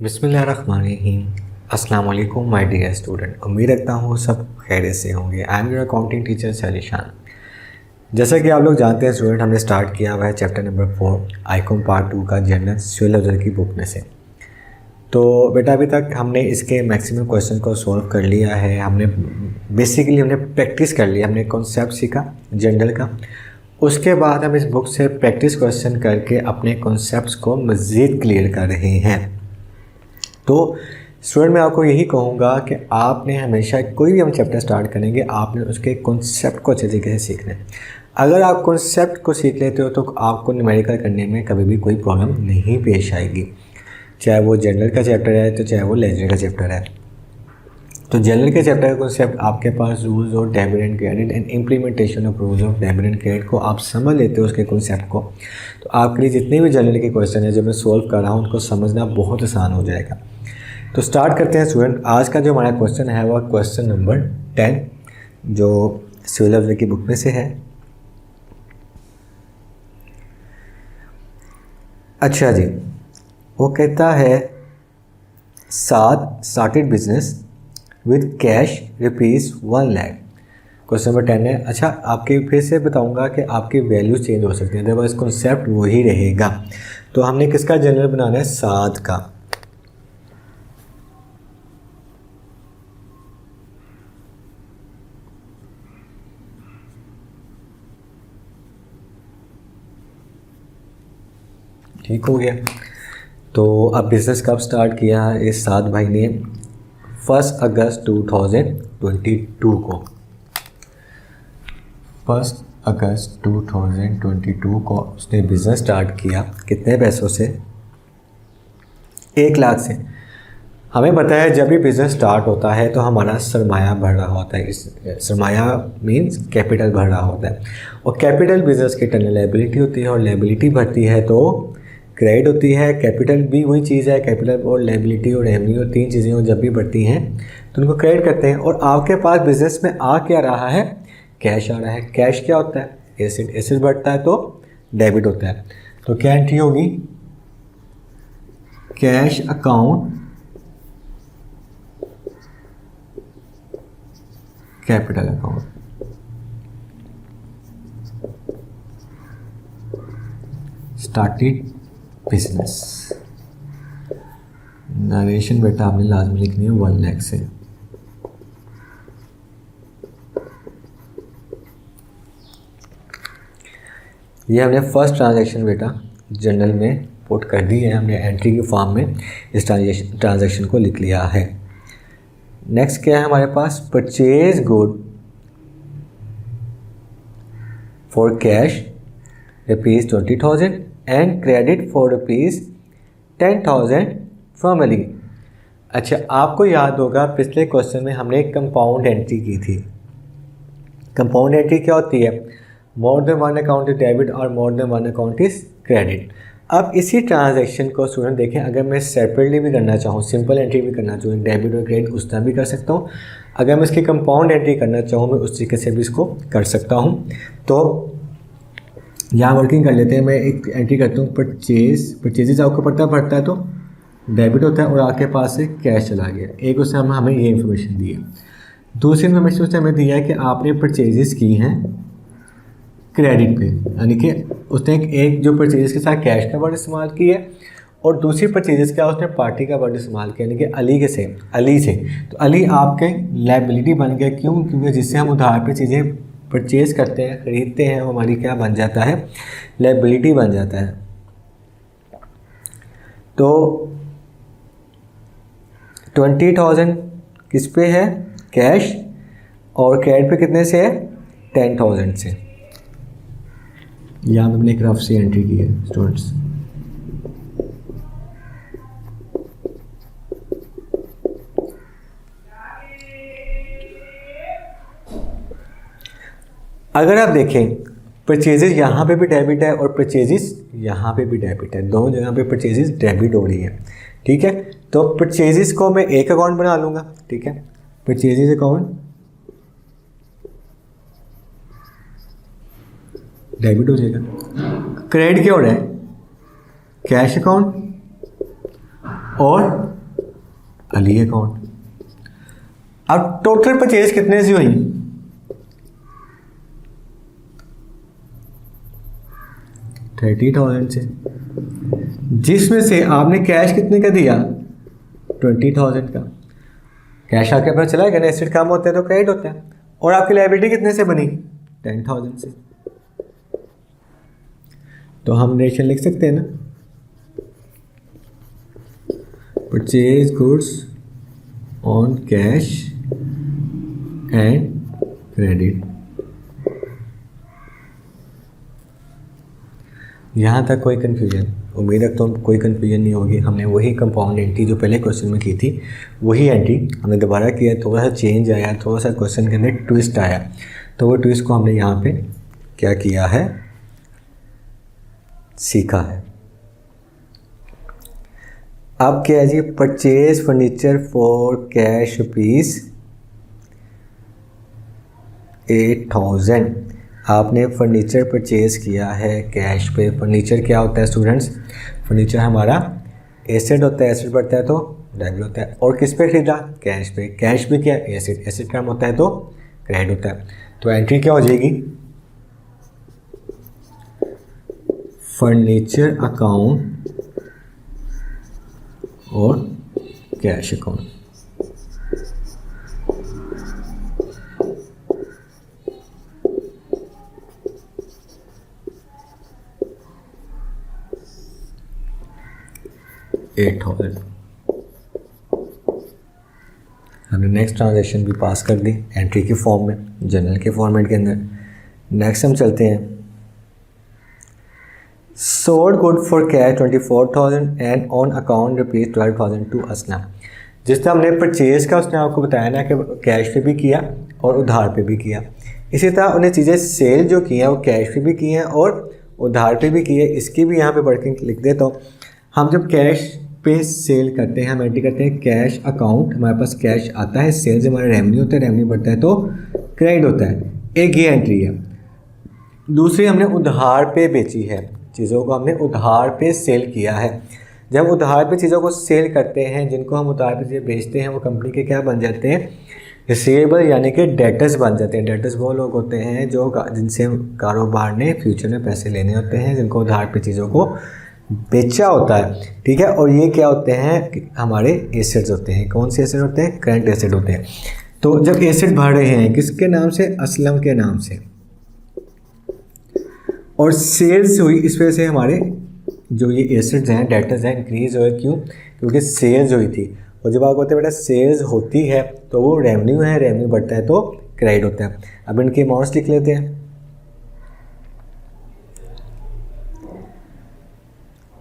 बिस्मिल्लाहिर्रहमानिर्रहीम। अस्सलाम वालेकुम माय डियर स्टूडेंट। उम्मीद रखता हूँ सब खैरियत से होंगे। I am your accounting teacher Salishan. जैसा कि आप लोग जानते हैं स्टूडेंट, हमने स्टार्ट किया हुआ है चैप्टर नंबर 4 आईकॉम पार्ट 2 का जनरल सिविल अफजर की बुक में से। तो बेटा अभी तक हमने इसके मैक्सिमम क्वेश्चन को सॉल्व कर लिया है। हमने प्रैक्टिस कर लिया, हमने कॉन्सेप्ट सीखा जनरल का। उसके बाद हम इस बुक से प्रैक्टिस क्वेश्चन करके अपने कॉन्सेप्ट्स को मज़ीद क्लियर कर रहे हैं। तो स्टूडेंट मैं आपको यही कहूँगा कि आपने हमेशा कोई भी हम चैप्टर स्टार्ट करेंगे, आपने उसके कॉन्सेप्ट को अच्छे तरीके से सीखना है। अगर आप कॉन्सेप्ट को सीख लेते हो तो आपको न्यूमेरिकल करने में कभी भी कोई प्रॉब्लम नहीं पेश आएगी, चाहे वो जनरल का चैप्टर है तो चाहे वो लेजर का चैप्टर है। तो जनरल के चैप्टर का कॉन्सेप्ट आपके पास rules of debit and credit and implementation of rules of debit and credit को आप समझ लेते हो उसके कॉन्सेप्ट को, तो आपके लिए जितने भी जनरल के क्वेश्चन है जो मैं सोल्व कर रहा हूँ उनको समझना बहुत आसान हो जाएगा। तो स्टार्ट करते हैं स्टूडेंट। आज का जो हमारा क्वेश्चन है वह क्वेश्चन नंबर 10 जो सिविल अफजर की बुक में से है। अच्छा जी, वो कहता है Saad started business with cash ₹1 lakh. Question number 10 है। अच्छा, आपके फिर से बताऊंगा कि आपकी वैल्यू चेंज हो सकती है, अदरवाइज कॉन्सेप्ट वही रहेगा। तो हमने किसका जनरल बनाना है? साद का। ठीक हो गया। तो अब बिज़नेस कब स्टार्ट किया है इस साद भाई ने? 1 अगस्त 2022 को। 1 अगस्त 2022 को उसने बिज़नेस स्टार्ट किया। कितने पैसों से? 1 लाख से। हमें पता है जब भी बिज़नेस स्टार्ट होता है तो हमारा सरमाया बढ़ रहा होता है। इस सरमाया मीन्स कैपिटल बढ़ रहा होता है, और कैपिटल बिज़नेस की टर्नल लायबिलिटी होती है, और लायबिलिटी बढ़ती है तो क्रेडिट होती है। कैपिटल भी वही चीज़ है, कैपिटल और लायबिलिटी और रेवेन्यू 3 चीज़ें जब भी बढ़ती हैं तो उनको क्रेडिट करते हैं। और आपके पास बिज़नेस में आ क्या रहा है? कैश आ रहा है। कैश क्या होता है? एसेट। एसेट बढ़ता है तो डेबिट होता है। तो क्या एंट्री होगी? Cash account capital account. Started business. Narration बेटा आपने लाजमी लिखनी है 1 लाख से। ये हमने फर्स्ट ट्रांजैक्शन बेटा जनरल में पुट कर दी है, हमने एंट्री के फॉर्म में इस ट्रांजैक्शन को लिख लिया है। नेक्स्ट क्या है हमारे पास? Purchase good for cash ₹20,000 and credit for ₹10,000 from Ali. अच्छा, आपको याद होगा पिछले क्वेश्चन में हमने एक कंपाउंड एंट्री की थी। कंपाउंड एंट्री क्या होती है? More than 1 account is debit और more than 1 account is credit. अब इसी ट्रांजैक्शन को स्टूडेंट देखें, अगर मैं सेपरेटली भी करना चाहूँ, सिंपल एंट्री भी करना चाहूँ, डेबिट और क्रेडिट उस तरह भी कर सकता हूँ। अगर मैं इसकी कंपाउंड एंट्री करना चाहूँ मैं उस तरीके से भी इसको कर सकता हूँ। तो यहाँ वर्किंग कर लेते हैं। मैं एक एंट्री करता हूँ परचेजेज आपको पता पड़ता है तो डेबिट होता है, और आपके पास से कैश चला गया। एक उससे हमें ये इन्फॉर्मेशन दी है। दूसरी इन्फॉर्मेशन उसने हमें दिया है कि आपने परचेजेस की हैं क्रेडिट पे, यानी कि उसने एक जो परचेजेस के साथ कैश का वर्ड इस्तेमाल किया है, और दूसरी परचेजेस का उसने पार्टी का वर्ड इस्तेमाल किया, यानी कि अली से। तो अली आपके लायबिलिटी बन गया। क्यों? क्योंकि जिससे हम उधार पे चीज़ें परचेज करते हैं, ख़रीदते हैं, वो हमारी क्या बन जाता है? लायबिलिटी बन जाता है। तो 20,000 किस पे है? कैश। और क्रेडिट पे कितने से है? 10,000 से। यहाँ हमने एक रफ सी एंट्री की है स्टूडेंट्स। अगर आप देखें परचेजेस यहाँ पे भी डेबिट है और परचेजेस यहाँ पे भी डेबिट है, दोनों जगह पे परचेजेस डेबिट हो रही है। ठीक है, तो परचेजेस को मैं एक अकाउंट बना लूँगा। ठीक है, परचेजेस अकाउंट डेबिट हो जाएगा। क्रेडिट क्या हो रहा है? कैश अकाउंट और अली अकाउंट। अब टोटल परचेज कितने से हुई? 30,000 से, जिसमें से आपने कैश कितने का दिया? 20,000 का। कैश आपके पास चला गया, एसेट कम होते हैं तो क्रेडिट होता है। और आपकी लायबिलिटी कितने से बनी? 10,000 से। तो हम रेशियो लिख सकते हैं ना, purchase goods on cash and credit. यहाँ तक कोई कन्फ्यूजन? उम्मीद है तो कोई कन्फ्यूजन नहीं होगी। हमने वही कंपाउंड एंट्री जो पहले क्वेश्चन में की थी वही एंट्री हमने दोबारा किया, थोड़ा सा चेंज आया, थोड़ा सा क्वेश्चन के अंदर ट्विस्ट आया, तो वो ट्विस्ट को हमने यहाँ पे क्या किया है, सीखा है। अब क्या है जी, purchase furniture for cash rupees 8,000। आपने फर्नीचर परचेज़ किया है कैश पे। फर्नीचर क्या होता है स्टूडेंट्स? फर्नीचर हमारा एसेट होता है, एसेट बढ़ता है तो डेबिट होता है। और किस पे खरीदा? कैश पे। कैश भी क्या? एसेट। एसेट कम होता है तो क्रेडिट होता है। तो एंट्री क्या हो जाएगी? फर्नीचर अकाउंट और कैश अकाउंट। हमने नेक्स्ट ट्रांजेक्शन भी पास कर दी एंट्री के फॉर्म में, जनरल के फॉर्मेट के अंदर। नेक्स्ट हम चलते हैं, sold good for cash 24,000 and on account rupees 12,000 to Aslam. जिस तरह हमने परचेज़ का उसने आपको बताया ना कि कैश पे भी किया और उधार पे भी किया, इसी तरह उन्हें चीज़ें सेल जो की हैं वो कैश पे भी की हैं और उधार पे भी की है। इसकी भी यहाँ पे बढ़ के लिख देता हूँ। हम जब कैश पे सेल करते हैं, हम एंट्री करते हैं कैश अकाउंट, हमारे पास कैश आता है, सेल से हमारा रेवेन्यू होता है, रेवेन्यू बढ़ता है तो क्रेडिट होता है। एक ये एंट्री है। दूसरी, हमने उधार पे बेची है, चीज़ों को हमने उधार पे सेल किया है। जब उधार पे चीज़ों को सेल करते हैं, जिनको हम उधार पे चीज़ें बेचते हैं, वो कंपनी के क्या बन जाते हैं? रिसीवेबल, यानी कि डेटर्स बन जाते हैं। डेटर्स वो लोग होते हैं जो जिनसे कारोबार ने फ्यूचर में पैसे लेने होते हैं, जिनको उधार पे चीज़ों को बेचा होता है, ठीक है। और ये क्या होते हैं? हमारे एसेट्स होते हैं। कौन से एसेट होते हैं? करंट एसेट होते हैं। तो जब एसेट बढ़ रहे हैं किसके नाम से? असलम के नाम से, और सेल्स हुई, इस वजह से हमारे जो ये एसेट्स हैं, डेटर्स हैं, इंक्रीज हुए। क्यों? क्योंकि सेल्स हुई थी। और जब आपको होता है बेटा सेल्स होती है तो वो रेवेन्यू है, रेवेन्यू बढ़ता है तो क्रेडिट होता है। अब इनके अमाउंट्स लिख लेते हैं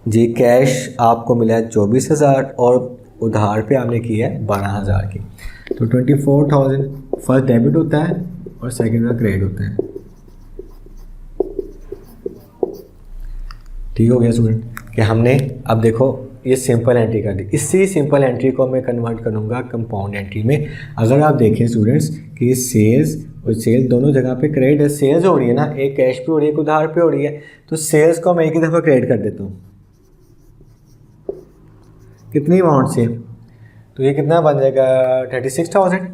जी। कैश आपको मिला है 24,000 और उधार पे आपने किया है 12,000 की। तो 24,000 फर्स्ट डेबिट होता है और सेकंड का क्रेडिट होता है। ठीक हो गया स्टूडेंट कि हमने अब देखो ये सिंपल एंट्री कर दी। इसी सिंपल एंट्री को मैं कन्वर्ट करूँगा कंपाउंड एंट्री में। अगर आप देखें स्टूडेंट्स कि सेल्स और सेल दोनों जगह पे क्रेडिट है, सेल्स हो रही है ना, एक कैश पे हो रही है, एक उधार पे हो रही है, तो सेल्स को मैं एक ही दफ़ा क्रेडिट कर देता हूँ। कितनी अमाउंट से? तो ये कितना बन जाएगा? 36,000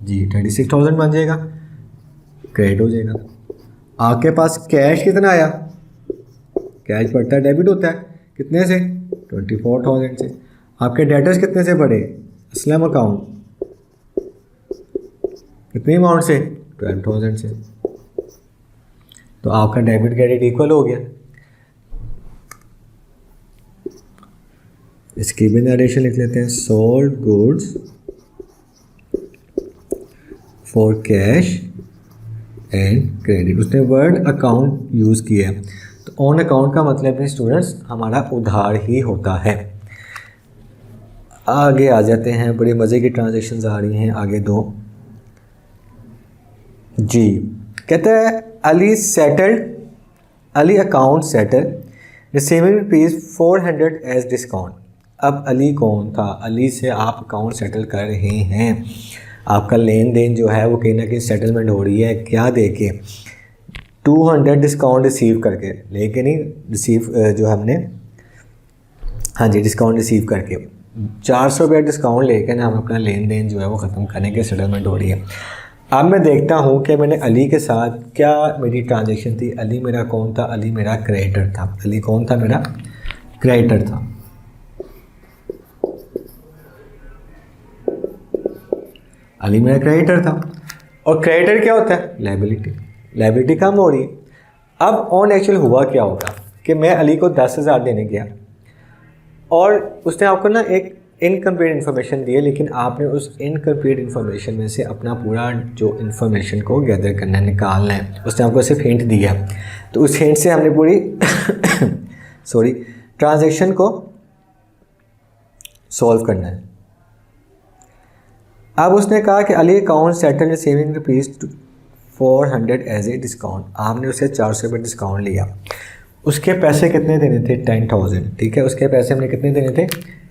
जी, 36,000 बन जाएगा, क्रेडिट हो जाएगा। आपके पास कैश कितना आया? कैश बढ़ता है, डेबिट होता है। कितने से? 24,000 से। आपके डेटर्स कितने से बढ़े? असलम अकाउंट कितनी अमाउंट से? 12,000 से। तो आपका डेबिट क्रेडिट इक्वल हो गया। इसकी भी नरेशन लिख लेते हैं, sold goods for cash and credit. उसने वर्ड अकाउंट यूज़ किया है, तो ऑन अकाउंट का मतलब है स्टूडेंट्स हमारा उधार ही होता है। आगे आ जाते हैं, बड़ी मज़े की ट्रांजैक्शंस आ रही हैं आगे दो जी। कहते हैं Ali settled, Ali account settle receiving rupees 400 as discount. अब अली कौन था? अली से आप अकाउंट सेटल कर रहे हैं, आपका लेन देन जो है वो कहीं ना कहीं सेटलमेंट हो रही है। क्या देके? 200 डिस्काउंट रिसीव करके, लेकिन ही रिसीव जो हमने, हाँ जी, डिस्काउंट रिसीव करके। ₹400 डिस्काउंट लेकर हम अपना लेन देन जो है वो ख़त्म करने की सेटलमेंट हो रही है। अब मैं देखता हूँ कि मैंने अली के साथ क्या मेरी ट्रांजैक्शन थी। अली मेरा कौन था? अली मेरा क्रेडिटर था। अली कौन था? मेरा क्रेडिटर था। अली मेरा क्रेडिटर था। और क्रेडिटर क्या होता है? लायबिलिटी। लायबिलिटी कम हो रही है। अब ऑन एक्चुअल हुआ क्या होगा कि मैं अली को 10,000 देने गया और उसने आपको ना एक इनकम्प्लीट इन्फॉर्मेशन दी है, लेकिन आपने उस इनकम्प्लीट इन्फॉर्मेशन में से अपना पूरा जो इन्फॉर्मेशन को गैदर करना है, निकालना है। उसने आपको सिर्फ हिंट दिया, तो उस हिंट से हमने पूरी सॉरी ट्रांजैक्शन को सॉल्व करना है। अब उसने कहा कि Ali account settle saving ₹400 as a discount. आपने उसे ₹400 डिस्काउंट लिया। उसके पैसे कितने देने थे? 10,000। ठीक है, उसके पैसे हमने कितने देने थे?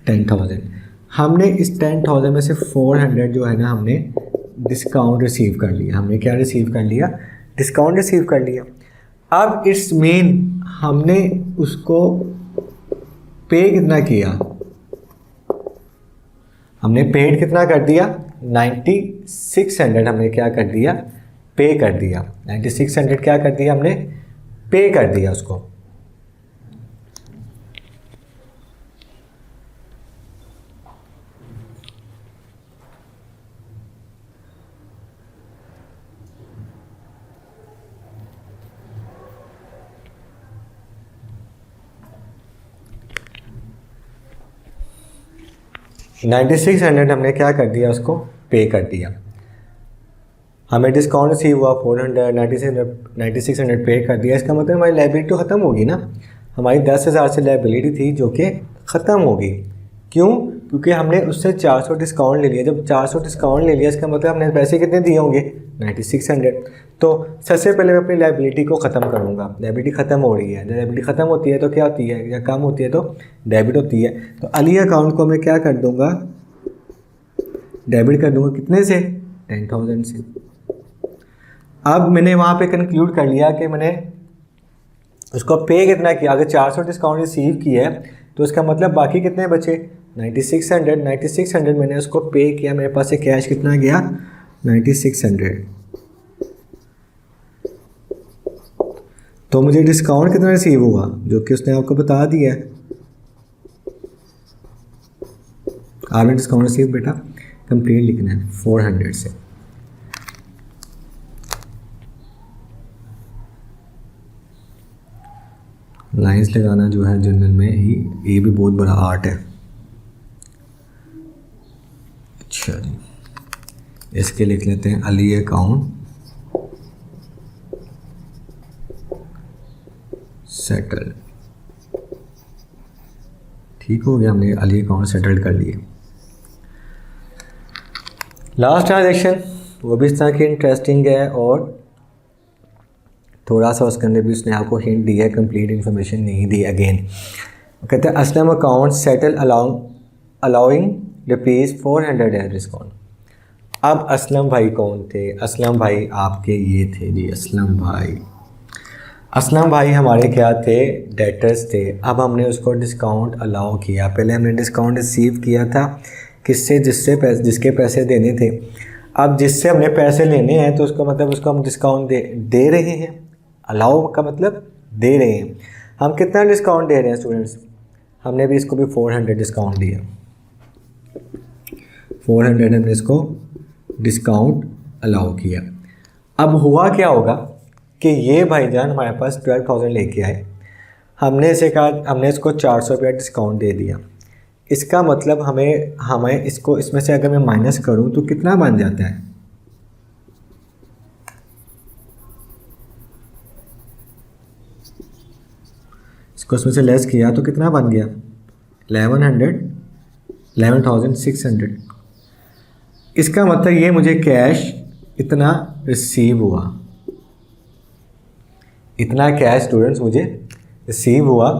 10,000। हमने इस 10,000 में से 400 जो है ना, हमने डिस्काउंट रिसीव कर लिया। हमने क्या रिसीव कर लिया? डिस्काउंट रिसीव कर लिया। अब इट्स मीन हमने उसको पे कितना किया? हमने पेड कितना कर दिया? 9600 हमने क्या कर दिया? पे कर दिया। 9600 क्या कर दिया? हमने पे कर दिया उसको। $9600 हमने क्या कर दिया? उसको पे कर दिया। हमें डिस्काउंट रिसीव हुआ 400, 9600 पे कर दिया। इसका मतलब हमारी लायबिलिटी तो ख़त्म होगी ना। हमारी 10,000 से लायबिलिटी थी जो कि ख़त्म होगी। क्यों? क्योंकि हमने उससे 400 डिस्काउंट ले लिया। जब 400 डिस्काउंट ले लिया, इसका मतलब हमने पैसे कितने दिए होंगे? 9600। तो सबसे पहले मैं अपनी लायबिलिटी को ख़त्म करूँगा। लायबिलिटी ख़त्म हो रही है। जब लायबिलिटी ख़त्म होती है तो क्या होती है? या कम होती है तो डेबिट होती है। तो अली अकाउंट को मैं क्या कर दूँगा? डेबिट कर दूँगा। कितने से? 10,000 से। अब मैंने वहाँ पे कंक्लूड कर लिया कि मैंने उसको पे कितना किया। अगर 400 डिस्काउंट रिसीव किया है तो उसका मतलब बाकी कितने बचे? 9600 मैंने उसको पे किया। मेरे पास से कैश कितना गया? 9600। तो मुझे डिस्काउंट कितना रिसीव हुआ जो कि उसने आपको बता दिया है। आपने डिस्काउंट रिसीव बेटा कंप्लीट लिखना है 400 से। लाइंस लगाना जो है जनरल में ही ये भी बहुत बड़ा आर्ट है। अच्छा जी, इसके लिख लेते हैं अली अकाउंट सेटल। ठीक हो गया, हमने अली अकाउंट सेटल कर लिए। लास्ट ट्रांजेक्शन वो भी इस तरह की इंटरेस्टिंग है और थोड़ा सा उसके अंदर भी उसने आपको हिंट दिया है, कंप्लीट इन्फॉर्मेशन नहीं दी। अगेन कहते हैं Aslam account settle allowing ₹400 as discount. अब असलम भाई कौन थे? असलम भाई आपके ये थे जी, असलम भाई। असलम भाई हमारे क्या थे? डेटर्स थे। अब हमने उसको डिस्काउंट अलाउ किया। पहले हमने डिस्काउंट रिसीव किया था किससे? जिसके पैसे देने थे। अब जिससे हमने पैसे लेने हैं तो उसका मतलब उसको हम डिस्काउंट दे रहे हैं। अलाउ का मतलब दे रहे हैं। हम कितना डिस्काउंट दे रहे हैं स्टूडेंट्स? हमने भी इसको भी 400 डिस्काउंट दिया। 400 हमने इसको डिस्काउंट अलाउ किया। अब हुआ क्या होगा कि ये भाईजान हमारे पास 12,000 लेके आए। हमने इसे कहा, हमने इसको ₹400 डिस्काउंट दे दिया। इसका मतलब हमें इसको इसमें से अगर मैं माइनस करूं तो कितना बन जाता है? इसको इसमें से लेस किया तो कितना बन गया? 11,600। इसका मतलब ये मुझे कैश इतना रिसीव हुआ। इतना कैश स्टूडेंट्स मुझे रिसीव हुआ।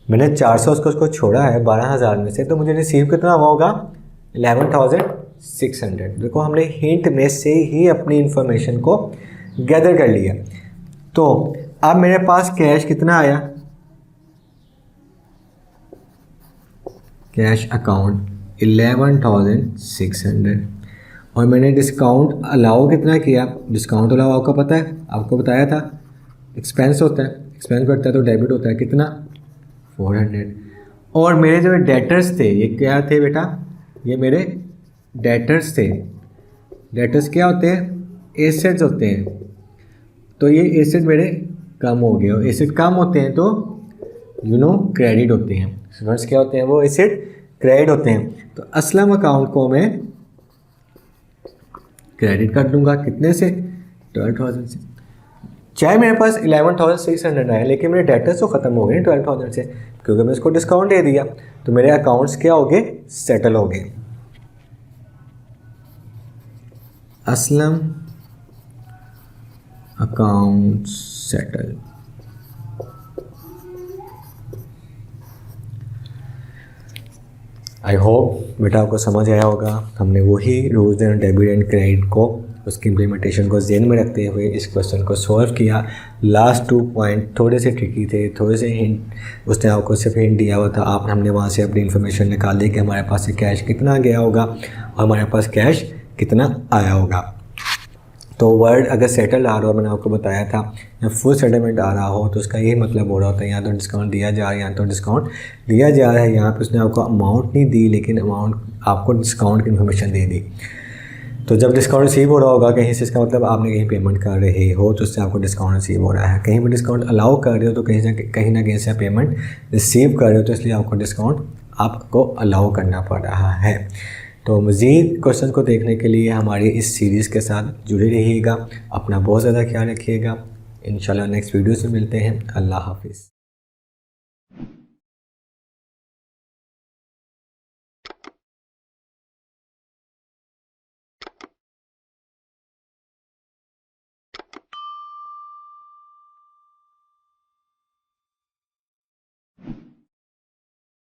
मैंने 400 उसको छोड़ा है 12,000 में से, तो मुझे रिसीव कितना हुआ होगा? 11,600। देखो हमने हिंट में से ही अपनी इंफॉर्मेशन को गैदर कर लिया। तो अब मेरे पास कैश कितना आया? कैश अकाउंट 11,600 और मैंने डिस्काउंट अलाउ कितना किया, डिस्काउंट अलाउ आपको पता है, आपको बताया था एक्सपेंस होता है, एक्सपेंस बढ़ता है तो डेबिट होता है कितना 400। और मेरे जो डेटर्स थे ये क्या थे बेटा, ये मेरे डेटर्स थे। डेटर्स क्या होते हैं, एसेट्स होते हैं। तो ये एसेट मेरे कम हो गए, और एसेट कम होते हैं तो क्रेडिट होते हैं। स्टूडेंट्स क्या होते हैं, वो एसेट क्रेडिट होते हैं। तो असलम अकाउंट को मैं क्रेडिट कर दूंगा कितने से, 12,000 से। चाहे मेरे पास 11,600 आए लेकिन मेरे डेटर्स तो ख़त्म हो गए 12,000 से, क्योंकि मैं इसको डिस्काउंट दे दिया। तो मेरे अकाउंट्स क्या हो गए, सेटल हो गए। Aslam account settle. I hope बेटा आपको समझ आया होगा। हमने वही rules and debit and credit को, उसकी इम्प्लीमेंटेशन को ज़हन में रखते हुए इस क्वेश्चन को सॉल्व किया। लास्ट 2 पॉइंट थोड़े से ट्रिकी थे, थोड़े से हिंट, उसने आपको सिर्फ हिंट दिया हुआ था, हमने वहाँ से अपनी इन्फॉर्मेशन निकाल दी कि हमारे पास से कैश कितना गया होगा और हमारे पास कैश कितना आया होगा। तो वर्ड अगर सेटल आ रहा हो, मैंने आपको बताया था, या फुल सेटलमेंट आ रहा हो तो उसका यही मतलब हो रहा होता है या तो डिस्काउंट दिया जा रहा है या तो डिस्काउंट दिया जा रहा है। यहाँ पे उसने आपको अमाउंट नहीं दी लेकिन अमाउंट आपको डिस्काउंट की इन्फॉर्मेशन दे दी। तो जब डिस्काउंट रिसीव हो रहा होगा कहीं से, इसका मतलब आपने कहीं पेमेंट कर रहे हो तो उससे आपको डिस्काउंट रिसीव हो रहा है। कहीं भी डिस्काउंट अलाउ कर रहे हो तो कहीं ना कहीं से पेमेंट रिसीव कर रहे हो, तो इसलिए आपको डिस्काउंट आपको अलाउ करना पड़ रहा है। तो मज़ीद क्वेश्चन को देखने के लिए हमारी इस सीरीज़ के साथ जुड़े रहिएगा। अपना बहुत ज़्यादा ख्याल रखिएगा। इंशाल्लाह नेक्स्ट वीडियो से मिलते हैं। अल्लाह हाफिज़।